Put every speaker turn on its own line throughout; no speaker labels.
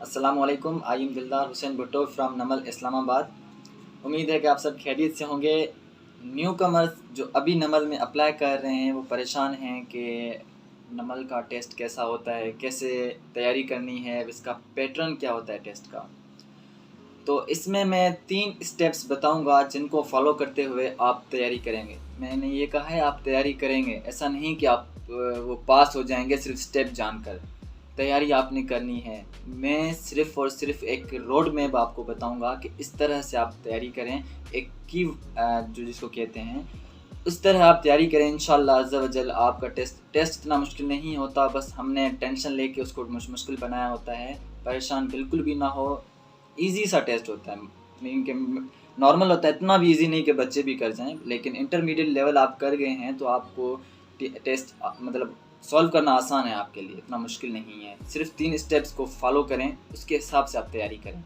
अस्सलामुअलैकुम। I am दिलदार Hussain Bhutto from नमल इस्लामाबाद। उम्मीद है कि आप सब खैरियत से होंगे। न्यू कमर्स जो अभी नमल में अप्लाई कर रहे हैं वो परेशान हैं कि नमल का टेस्ट कैसा होता है, कैसे तैयारी करनी है, इसका पैटर्न क्या होता है टेस्ट का। तो इसमें मैं 3 स्टेप्स बताऊंगा जिनको फॉलो करते हुए आप तैयारी करेंगे। मैंने ये कहा है आप तैयारी करेंगे, ऐसा नहीं कि आप वो पास हो जाएंगे सिर्फ स्टेप जानकर। तैयारी आपने करनी है। मैं सिर्फ़ और सिर्फ एक रोड मैप आपको बताऊंगा कि इस तरह से आप तैयारी करें। एक की जो जिसको कहते हैं उस तरह आप तैयारी करें। इंशाअल्लाह अज़्ज़ा वजल आपका टेस्ट इतना मुश्किल नहीं होता। बस हमने टेंशन लेके उसको मुश्किल बनाया होता है। परेशान बिल्कुल भी ना हो। ईज़ी सा टेस्ट होता है, मीन कि नॉर्मल होता है, इतना भी ईज़ी नहीं कि बच्चे भी कर जाएं, लेकिन इंटरमीडिएट लेवल आप कर गए हैं तो आपको टेस्ट मतलब सॉल्व करना आसान है आपके लिए, इतना मुश्किल नहीं है। सिर्फ 3 स्टेप्स को फॉलो करें, उसके हिसाब से आप तैयारी करें।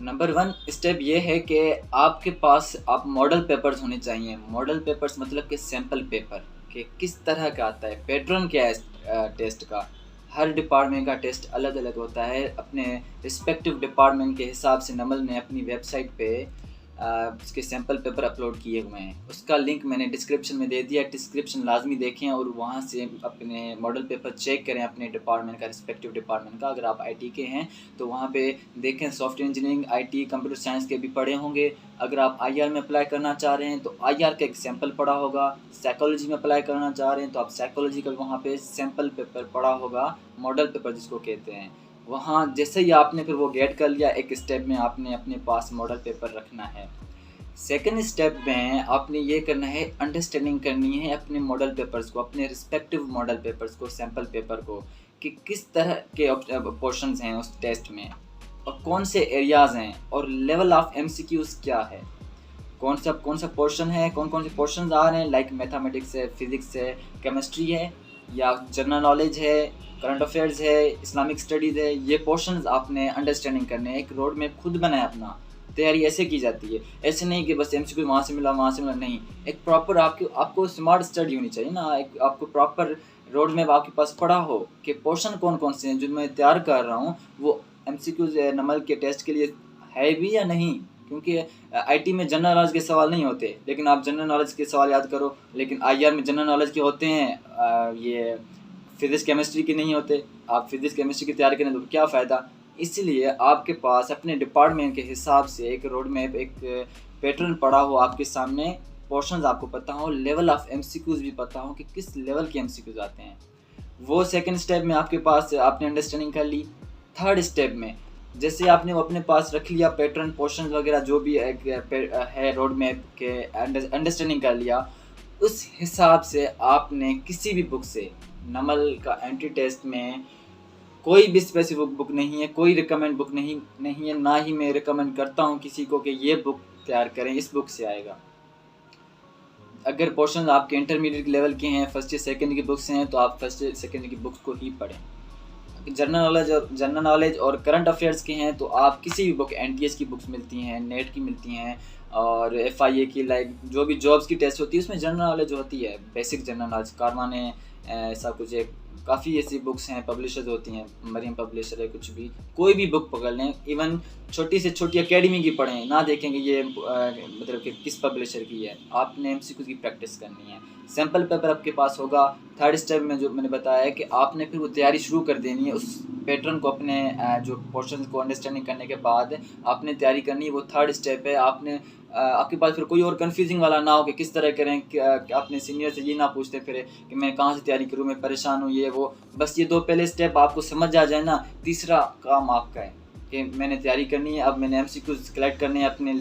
नंबर 1 स्टेप ये है कि आपके पास आप मॉडल पेपर्स होने चाहिए। मॉडल पेपर्स मतलब कि सैम्पल पेपर कि किस तरह का आता है, पैटर्न क्या है टेस्ट का। हर डिपार्टमेंट का टेस्ट अलग अलग होता है। अपने रिस्पेक्टिव डिपार्टमेंट के हिसाब से नमल ने अपनी वेबसाइट पे उसके सैम्पल पेपर अपलोड किए हुए हैं। उसका लिंक मैंने डिस्क्रिप्शन में दे दिया। डिस्क्रिप्शन लाजमी देखें और वहाँ से अपने मॉडल पेपर चेक करें अपने डिपार्टमेंट का, रिस्पेक्टिव डिपार्टमेंट का। अगर आप आईटी के हैं तो वहाँ पे देखें, software engineering, IT, computer science के भी पढ़े होंगे। अगर आप आईआर में अप्लाई करना चाह रहे हैं तो आईआर का एक सैम्पल पड़ा होगा। साइकोलॉजी में अप्लाई करना चाह रहे हैं तो आप साइकोलॉजी का वहाँ पे सैम्पल पेपर पड़ा होगा, मॉडल पेपर जिसको कहते हैं। वहाँ जैसे ही आपने फिर वो गेट कर लिया, एक स्टेप में आपने अपने पास मॉडल पेपर रखना है। सेकंड स्टेप में आपने ये करना है, अंडरस्टैंडिंग करनी है अपने मॉडल पेपर्स को, अपने रिस्पेक्टिव मॉडल पेपर्स को, सैम्पल पेपर को, कि किस तरह के पोर्शंस हैं उस टेस्ट में और कौन से एरियाज़ हैं और लेवल ऑफ एमसीक्यूज़ क्या है, कौन सा पोर्शन है, कौन कौन से पोर्शंस आ रहे हैं। लाइक मैथमेटिक्स है, फिज़िक्स है, केमिस्ट्री है, या जनरल नॉलेज है, करंट अफेयर्स है, इस्लामिक स्टडीज़ है। ये पोर्शंस आपने अंडरस्टैंडिंग करने हैं। एक रोड मैप खुद बनाए अपना। तैयारी ऐसे की जाती है, ऐसे नहीं कि बस एमसीक्यू वहाँ से मिला नहीं। एक प्रॉपर आपको स्मार्ट स्टडी होनी चाहिए ना। एक आपको प्रॉपर रोड मैप आपके पास पड़ा हो कि पोर्शन कौन कौन से हैं जो मैं तैयार कर रहा हूँ, वो एमसीक्यूज नमल के टेस्ट के लिए है भी या नहीं। क्योंकि आईटी में जनरल नॉलेज के सवाल नहीं होते, लेकिन आप जनरल नॉलेज के सवाल याद करो। लेकिन आईआर में जनरल नॉलेज के होते हैं, ये फिज़िक्स केमिस्ट्री के नहीं होते। आप फिज़िक्स केमिस्ट्री की तैयारी करें तो क्या फ़ायदा। इसलिए आपके पास अपने डिपार्टमेंट के हिसाब से एक रोड मैप, एक पैटर्न पड़ा हो आपके सामने, पोर्शंस आपको पता हो, लेवल ऑफ एमसीक्यूज़ भी पता हो कि किस लेवल के एमसीक्यूज़ आते हैं। वो सेकंड स्टेप में आपके पास आपने अंडरस्टैंडिंग कर ली। थर्ड स्टेप में जैसे आपने वो अपने पास रख लिया पैटर्न, पोर्शंस वगैरह जो भी है रोड मैप के, अंडरस्टैंडिंग कर लिया, उस हिसाब से आपने किसी भी बुक से, नमल का एंट्री टेस्ट में कोई भी स्पेसिफिक बुक नहीं है, कोई रिकमेंड बुक नहीं है, ना ही मैं रिकमेंड करता हूँ किसी को कि ये बुक तैयार करें, इस बुक से आएगा। अगर पोर्शन आपके इंटरमीडिएट लेवल के हैं, फर्स्ट ईयर सेकेंड की बुक्स हैं, तो आप फर्स्ट ईयर सेकेंड की बुक्स को ही पढ़ें। जनरल नॉलेज और करंट अफेयर्स के हैं तो आप किसी भी बुक, एनटीएस की बुक्स मिलती हैं, नेट की मिलती हैं, और एफआईए की, लाइक जो भी जॉब्स की टेस्ट होती है उसमें जनरल नॉलेज होती है, बेसिक जनरल नॉलेज। कारवान है, ऐसा कुछ एक काफ़ी ऐसी बुक्स हैं, पब्लिशर्स होती हैं, मरियम पब्लिशर है, कुछ भी कोई भी बुक पकड़ लें। इवन छोटी से छोटी एकेडमी की पढ़ें, ना देखेंगे ये मतलब कि किस पब्लिशर की है। आपने एमसीक्यू की प्रैक्टिस करनी है। सैम्पल पेपर आपके पास होगा। थर्ड स्टेप में जो मैंने बताया है कि आपने फिर वो तैयारी शुरू कर देनी है। उस पैटर्न को अपने जो पोर्शन को अंडरस्टैंडिंग करने के बाद आपने तैयारी करनी है, वो थर्ड स्टेप है। आपने आपके पास फिर कोई और कंफ्यूजिंग वाला ना हो कि किस तरह करें, कि अपने सीनियर से ये ना पूछते फिर कि मैं कहाँ से तैयारी करूँ, मैं परेशान हूँ, ये वो। बस ये 2 पहले स्टेप आपको समझ आ जाए ना, तीसरा काम आपका है कि मैंने तैयारी करनी है। अब मैंने एमसीक्यूज कलेक्ट करने हैं अपने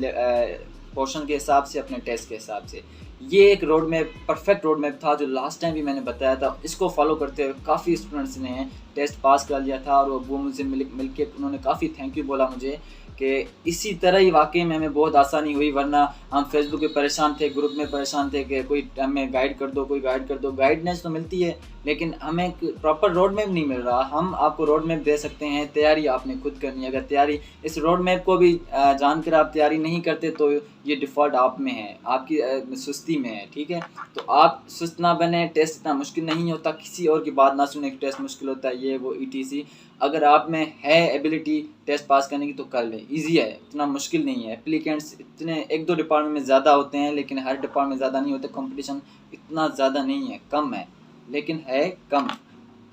पोर्शन के हिसाब से, अपने टेस्ट के हिसाब से। ये एक road map, perfect road map था जो लास्ट टाइम भी मैंने बताया था। इसको फॉलो करते हुए काफ़ी स्टूडेंट्स ने टेस्ट पास कर लिया था और वो मुझसे मिल के उन्होंने काफ़ी थैंक यू बोला मुझे कि इसी तरह ही वाकई में हमें बहुत आसानी हुई, वरना हम फेसबुक पे परेशान थे, ग्रुप में परेशान थे कि कोई हमें गाइड कर दो, कोई गाइड कर दो। गाइडनेस तो मिलती है लेकिन हमें प्रॉपर रोड मैप नहीं मिल रहा। हम आपको रोड मैप दे सकते हैं, तैयारी आपने खुद करनी है। अगर तैयारी इस रोड मैप को भी जानकर आप तैयारी नहीं करते तो ये डिफ़ॉल्ट आप में है, आपकी सुस्ती में है, ठीक है। तो आप सुस्त ना बने, टेस्ट इतना मुश्किल नहीं होता, किसी और की बात ना सुने कि टेस्ट मुश्किल होता है ये वो ETC। अगर आप में है एबिलिटी टेस्ट पास करने की तो कर लें, ईजी है, इतना मुश्किल नहीं है। एप्लीकेंट्स इतने 1-2 डिपार्टमेंट में ज़्यादा होते हैं लेकिन हर डिपार्टमेंट में ज़्यादा नहीं होते। कंपटीशन इतना ज़्यादा नहीं है, कम है लेकिन है कम।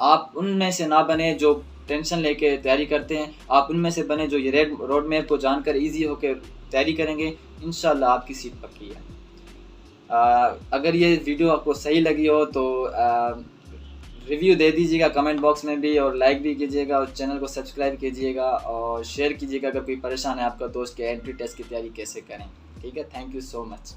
आप उनमें से ना बने जो टेंशन लेके तैयारी करते हैं, आप उनमें से बने जो ये रोड मैप को जानकर ईजी होकर तैयारी करेंगे। इंशाल्लाह आपकी सीट पक्की है। अगर ये वीडियो आपको सही लगी हो तो रिव्यू दे दीजिएगा कमेंट बॉक्स में भी, और लाइक भी कीजिएगा, और चैनल को सब्सक्राइब कीजिएगा और शेयर कीजिएगा अगर कोई परेशान है आपका दोस्त के एंट्री टेस्ट की तैयारी कैसे करें। ठीक है, थैंक यू सो मच।